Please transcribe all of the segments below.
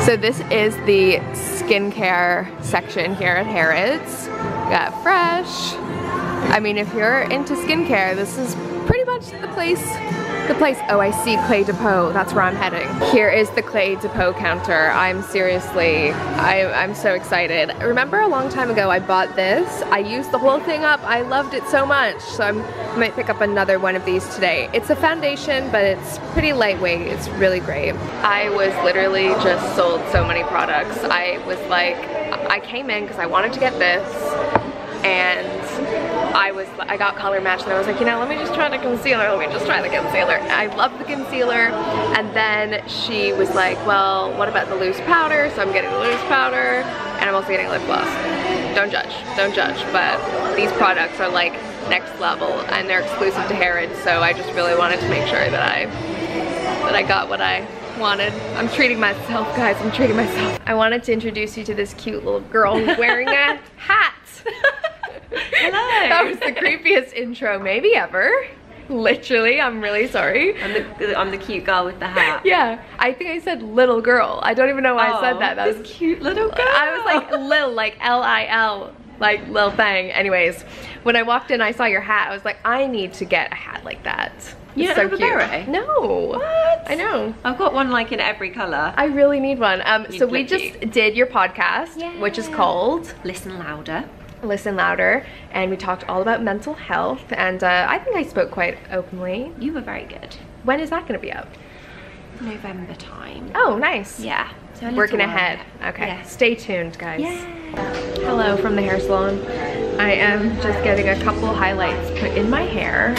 So this is the skincare section here at Harrods. Got Fresh. I mean, if you're into skincare, this is pretty much the place. Oh, I see Clé de Peau. That's where I'm heading. Here is the Clé de Peau counter. I'm so excited. Remember a long time ago I bought this. I used the whole thing up. I loved it so much. So I might pick up another one of these today. It's a foundation, but it's pretty lightweight. It's really great. I was literally just sold so many products. I was like, I came in because I wanted to get this, and I got color matched, and I was like, you know, let me just try the concealer. Let me just try the concealer. I love the concealer. And then she was like, well, what about the loose powder? So I'm getting the loose powder, and I'm also getting lip gloss. Don't judge, but these products are like next level, and they're exclusive to Harrods, so I just really wanted to make sure that I got what I wanted. I'm treating myself, guys. I'm treating myself. I wanted to introduce you to this cute little girl who's wearing a hat. Hello. That was the creepiest intro maybe ever. Literally, I'm really sorry. I'm the cute girl with the hat. Yeah, I think I said little girl. I don't even know why I said that. That was cute little girl. I was like Lil, like L-I-L, like Lil Thang. Anyways, when I walked in, I saw your hat. I was like, I need to get a hat like that. You don't have a beret? No. What? I know. I've got one like in every color. I really need one. So we just did your podcast, which is called Listen Louder. Listen Louder, and we talked all about mental health, and I think I spoke quite openly. You were very good. When is that going to be up? November time. Oh, nice. Yeah. So working ahead. Okay. Yeah. Stay tuned, guys. Yeah. Hello from the hair salon. I am just getting a couple highlights put in my hair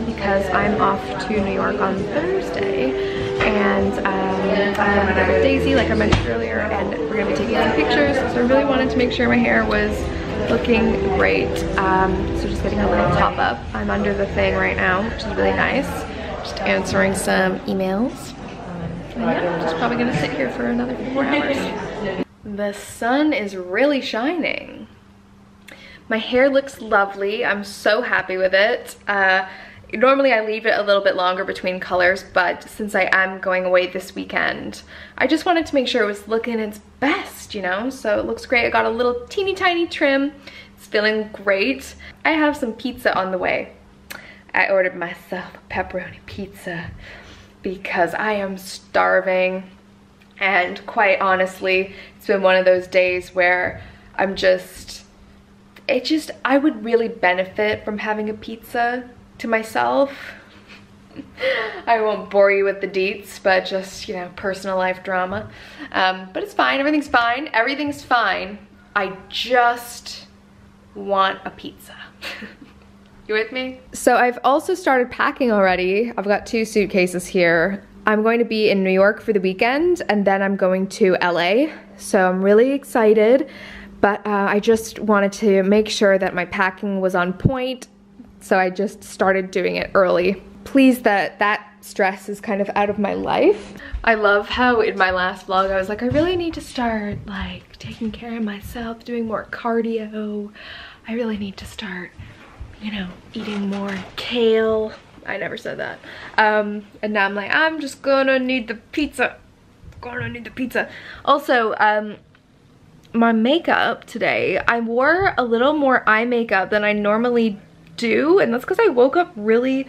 because I'm off to New York on Thursday, and I'm gonna be there with Daisy, like I mentioned earlier, and we're gonna be taking some pictures. So I really wanted to make sure my hair was looking great. So just getting a little top up. I'm under the thing right now, which is really nice. Just answering some emails. And yeah, I'm just probably gonna sit here for another 4 hours. The sun is really shining. My hair looks lovely. I'm so happy with it. Normally I leave it a little bit longer between colors, but since I am going away this weekend, I just wanted to make sure it was looking its best, you know? So it looks great. I got a little teeny tiny trim. It's feeling great. I have some pizza on the way. I ordered myself a pepperoni pizza because I am starving, and quite honestly, it's been one of those days where I'm I would really benefit from having a pizza to myself. I won't bore you with the deets, but just, you know, personal life drama. But it's fine, everything's fine. Everything's fine. I just want a pizza. You with me? So I've also started packing already. I've got 2 suitcases here. I'm going to be in New York for the weekend, and then I'm going to LA. So I'm really excited, but I just wanted to make sure that my packing was on point. So I just started doing it early. Pleased that that stress is kind of out of my life. I love how in my last vlog I was like, I really need to start like taking care of myself, doing more cardio. I really need to start, you know, eating more kale. I never said that. And now I'm like, I'm just gonna need the pizza. Also, my makeup today, I wore a little more eye makeup than I normally do, and that's because I woke up really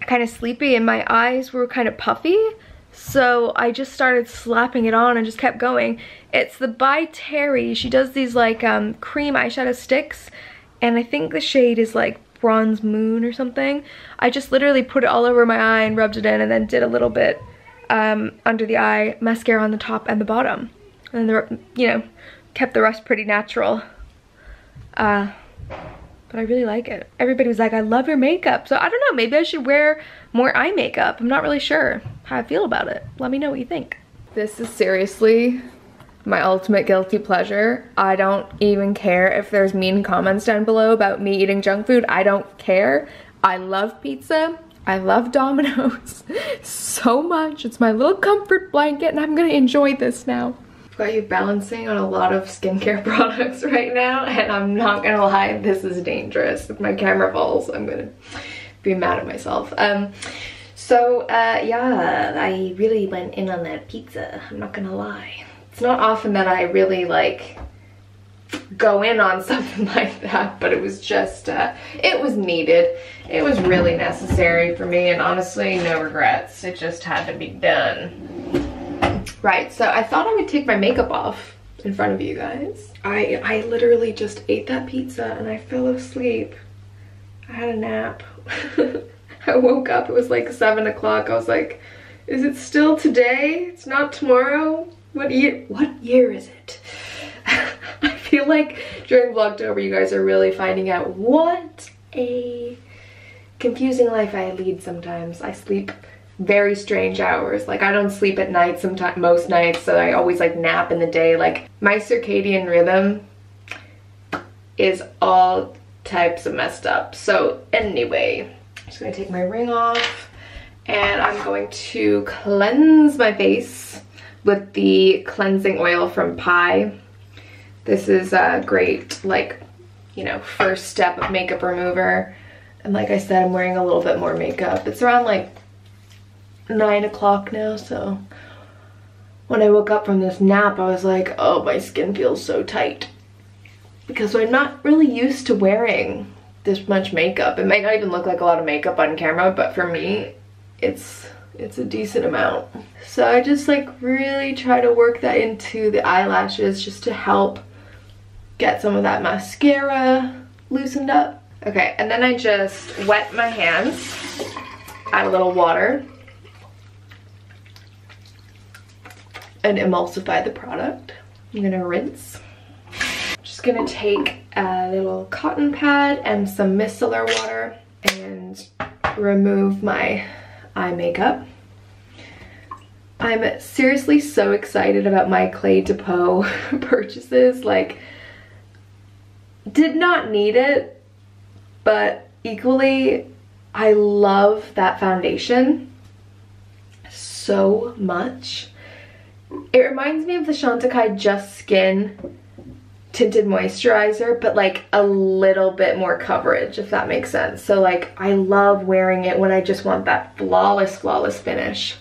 kind of sleepy and my eyes were kind of puffy, so I just started slapping it on and just kept going. It's the By Terry. She does these like cream eyeshadow sticks, and I think the shade is like Bronze Moon or something. I just literally put it all over my eye and rubbed it in, and then did a little bit under the eye, mascara on the top and the bottom, and you know, kept the rest pretty natural. But I really like it. Everybody was like, I love your makeup. So I don't know, maybe I should wear more eye makeup. I'm not really sure how I feel about it. Let me know what you think. This is seriously my ultimate guilty pleasure. I don't even care if there's mean comments down below about me eating junk food. I don't care. I love pizza. I love Domino's so much. It's my little comfort blanket, and I'm gonna enjoy this now. Got you balancing on a lot of skincare products right now, and I'm not gonna lie, this is dangerous. If my camera falls, I'm gonna be mad at myself. So, yeah, I really went in on that pizza, I'm not gonna lie. It's not often that I really, like, go in on something like that, but it was just, it was needed. It was really necessary for me, and honestly, no regrets. It just had to be done. Right, so I thought I would take my makeup off in front of you guys. I literally just ate that pizza and I fell asleep. I had a nap. I woke up, it was like 7 o'clock. I was like, is it still today? It's not tomorrow? What year is it? I feel like during Vlogtober you guys are really finding out what a confusing life I lead sometimes. I sleep very strange hours. Like, I don't sleep at night sometimes, most nights, so I always like nap in the day. Like, my circadian rhythm is all types of messed up. So anyway, I'm just gonna take my ring off and I'm going to cleanse my face with the cleansing oil from Pai. This is a great, like, you know, first step of makeup remover. And like I said, I'm wearing a little bit more makeup. It's around like 9 o'clock now, so when I woke up from this nap, I was like, oh, my skin feels so tight. Because I'm not really used to wearing this much makeup. It might not even look like a lot of makeup on camera, but for me, it's a decent amount. So I just like really try to work that into the eyelashes just to help get some of that mascara loosened up. Okay, and then I just wet my hands, add a little water, and emulsify the product. I'm gonna rinse. Just gonna take a little cotton pad and some micellar water and remove my eye makeup. I'm seriously so excited about my Clé de Peau purchases. Like, did not need it, but equally, I love that foundation so much. It reminds me of the Chantecaille Just Skin tinted moisturizer, but like a little bit more coverage, if that makes sense. So like, I love wearing it when I just want that flawless finish.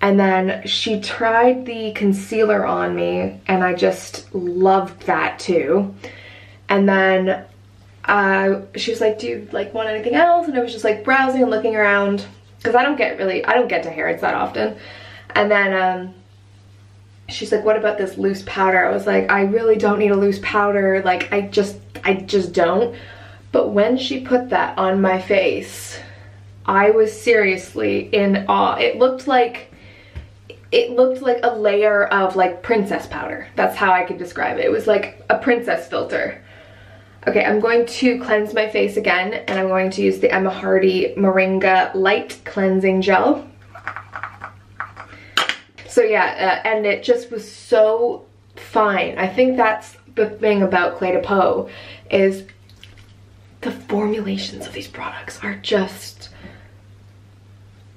And then she tried the concealer on me and I just loved that too. And then she was like, do you like want anything else? And I was just like browsing and looking around because I don't get to Harrods that often. And then she's like, what about this loose powder? I was like, I really don't need a loose powder. Like, I just don't. But when she put that on my face, I was seriously in awe. It looked like a layer of like princess powder. That's how I could describe it. It was like a princess filter. Okay, I'm going to cleanse my face again, and I'm going to use the Emma Hardie Moringa Light Cleansing Gel. So yeah, and it just was so fine. I think that's the thing about Clé de Peau, is the formulations of these products are just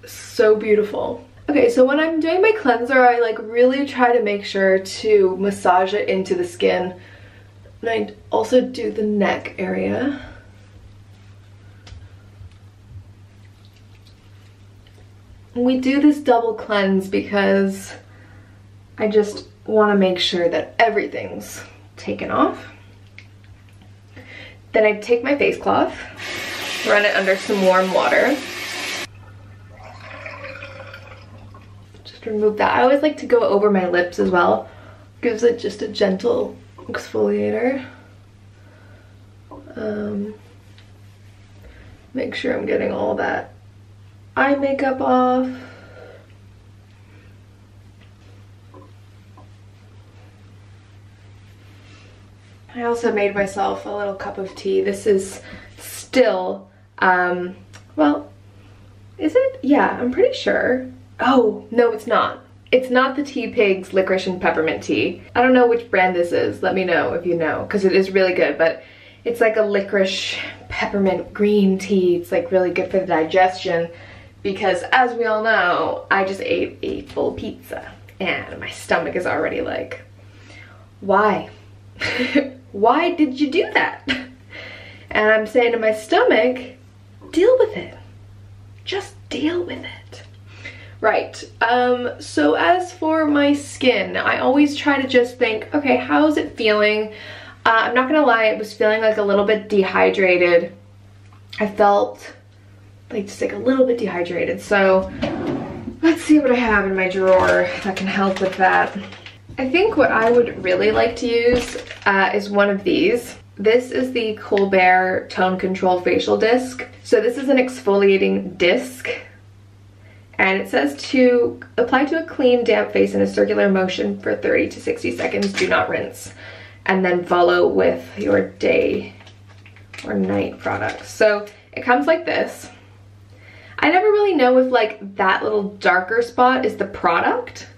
so beautiful. Okay, so when I'm doing my cleanser, I like really try to make sure to massage it into the skin. And I also do the neck area. We do this double cleanse because I just want to make sure that everything's taken off. Then I take my face cloth, run it under some warm water. Just remove that. I always like to go over my lips as well. Gives it just a gentle exfoliator. Make sure I'm getting all that eye makeup off. I also made myself a little cup of tea. This is still, well, is it? Yeah, I'm pretty sure. Oh, no, it's not. It's not the Tea Pig's licorice and peppermint tea. I don't know which brand this is. Let me know if you know, because it is really good, but it's like a licorice peppermint green tea. It's like really good for the digestion because, as we all know, I just ate a full pizza and my stomach is already like, why? Why did you do that? And I'm saying to my stomach, deal with it. Just deal with it. Right, so as for my skin, I always try to just think, okay, how's it feeling? I'm not gonna lie, it was feeling like a little bit dehydrated. I felt like just like a little bit dehydrated, so let's see what I have in my drawer that can help with that. I think what I would really like to use is one of these. This is the Colbert Tone Control Facial Disc. So this is an exfoliating disc. And it says to apply to a clean, damp face in a circular motion for 30 to 60 seconds. Do not rinse. And then follow with your day or night products. So it comes like this. I never really know if like that little darker spot is the product,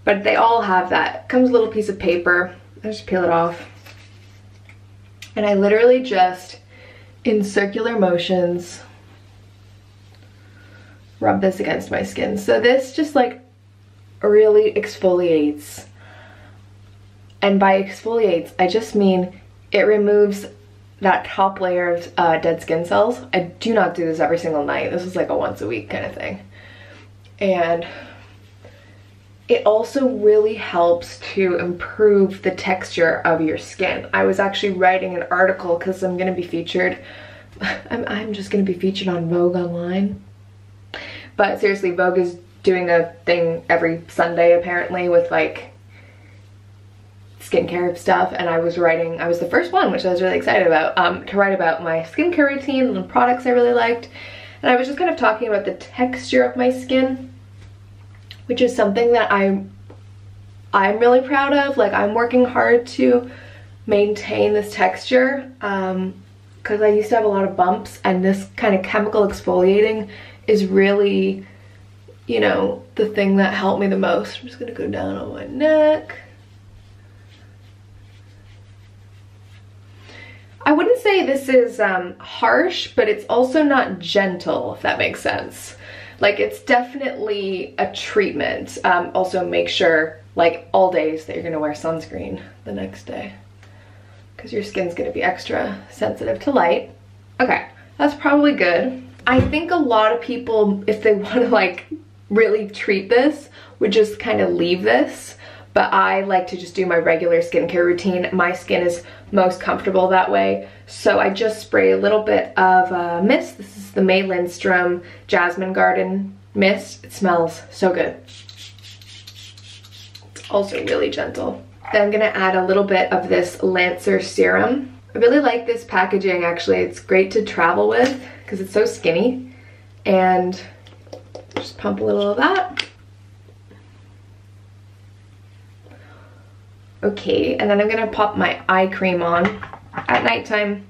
but they all have that. It comes with a little piece of paper. I just peel it off. And I literally just, in circular motions, rub this against my skin. So this just like really exfoliates. And by exfoliates, I just mean it removes that top layer of dead skin cells. I do not do this every single night. This is like a once a week kind of thing. And it also really helps to improve the texture of your skin. I was actually writing an article because I'm gonna be featured. I'm just gonna be featured on Vogue Online. But seriously, Vogue is doing a thing every Sunday apparently with like skincare stuff, and I was the first one, which I was really excited about, to write about my skincare routine and the products I really liked. And I was just kind of talking about the texture of my skin, which is something that I'm really proud of. Like, I'm working hard to maintain this texture, because I used to have a lot of bumps, and this kind of chemical exfoliating is really, you know, the thing that helped me the most. I'm just gonna go down on my neck. I wouldn't say this is harsh, but it's also not gentle, if that makes sense. Like, it's definitely a treatment. Also make sure, like, all days that you're gonna wear sunscreen the next day, because your skin's gonna be extra sensitive to light. Okay, that's probably good. I think a lot of people, if they want to like really treat this, would just kind of leave this. But I like to just do my regular skincare routine. My skin is most comfortable that way. So I just spray a little bit of mist. This is the May Lindstrom Jasmine Garden Mist. It smells so good. It's also really gentle. Then I'm gonna add a little bit of this Lanser Serum. I really like this packaging actually. It's great to travel with because it's so skinny. And just pump a little of that. Okay, and then I'm gonna pop my eye cream on. At nighttime,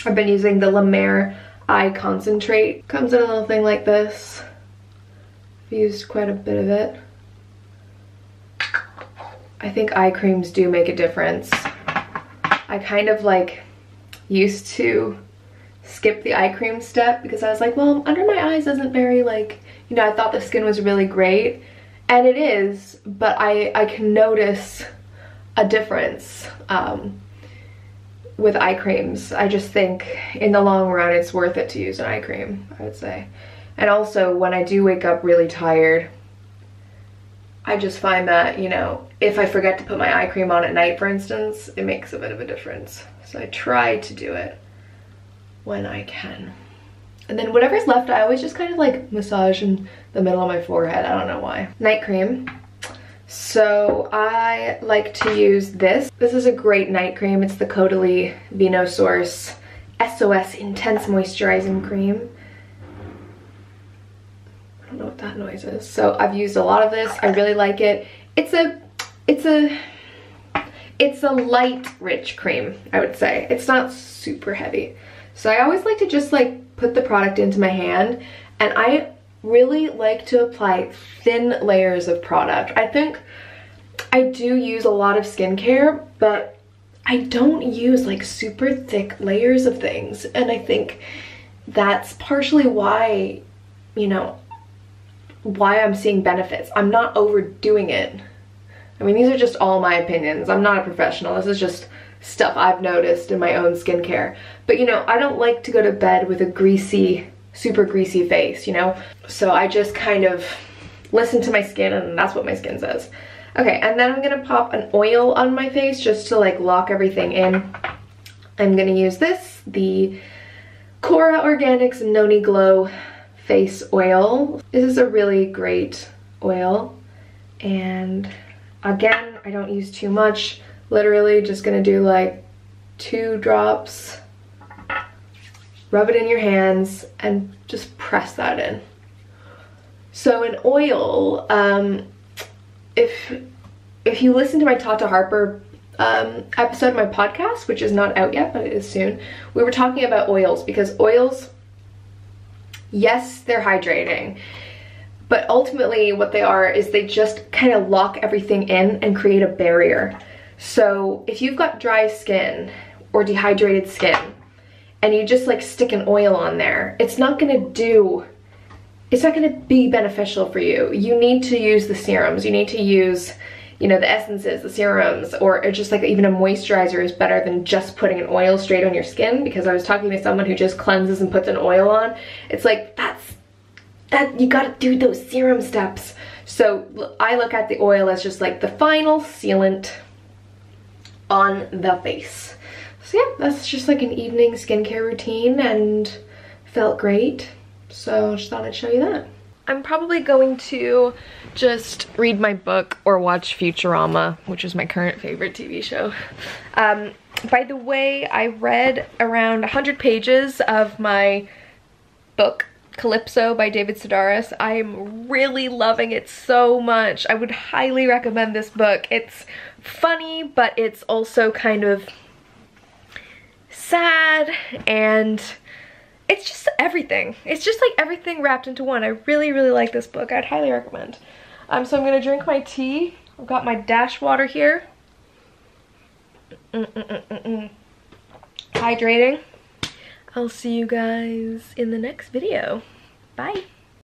I've been using the La Mer Eye Concentrate. Comes in a little thing like this. I've used quite a bit of it. I think eye creams do make a difference. I kind of like used to skip the eye cream step because I was like, well, under my eyes isn't very like, you know, I thought the skin was really great. And it is, but I can notice a difference with eye creams. I just think in the long run it's worth it to use an eye cream, I would say. And also when I do wake up really tired, I just find that, you know, if I forget to put my eye cream on at night, for instance, it makes a bit of a difference. So I try to do it when I can. And then whatever's left, I always just kind of like massage in the middle of my forehead. I don't know why. Night cream. So I like to use this. This is a great night cream. It's the Caudalie Vinosource SOS Intense Moisturizing Cream. I don't know what that noise is. So I've used a lot of this. I really like it. It's a light, rich cream, I would say. It's not super heavy. So I always like to just like put the product into my hand, and I really like to apply thin layers of product. I think I do use a lot of skincare, but I don't use like super thick layers of things. And I think that's partially why, you know, why I'm seeing benefits. I'm not overdoing it. I mean, these are just all my opinions. I'm not a professional. This is just stuff I've noticed in my own skincare. But you know, I don't like to go to bed with a greasy super greasy face, you know? So I just kind of listen to my skin, and that's what my skin says. Okay, and then I'm gonna pop an oil on my face just to like lock everything in. I'm gonna use this, the Cora Organics Noni Glow Face Oil. This is a really great oil, and again, I don't use too much. Literally just gonna do like 2 drops, rub it in your hands, and just press that in. So an oil, if you listen to my Tata Harper episode of my podcast, which is not out yet, but it is soon, we were talking about oils, because oils, yes, they're hydrating, but ultimately what they are is they just kind of lock everything in and create a barrier. So if you've got dry skin or dehydrated skin and you just like stick an oil on there, it's not gonna be beneficial for you. You need to use the serums. You need to use, you know, the essences, the serums, or just like even a moisturizer is better than just putting an oil straight on your skin, because I was talking to someone who just cleanses and puts an oil on. It's like, you gotta do those serum steps. So I look at the oil as just like the final sealant on the face. So yeah, that's just like an evening skincare routine and felt great. So just thought I'd show you that. I'm probably going to just read my book or watch Futurama, which is my current favorite TV show. By the way, I read around 100 pages of my book, Calypso by David Sedaris. I'm really loving it so much. I would highly recommend this book. It's funny, but it's also kind of sad, and it's just everything. It's just like everything wrapped into one. I really, really like this book. I'd highly recommend. So I'm gonna drink my tea. I've got my dash water here. Hydrating. I'll see you guys in the next video. Bye.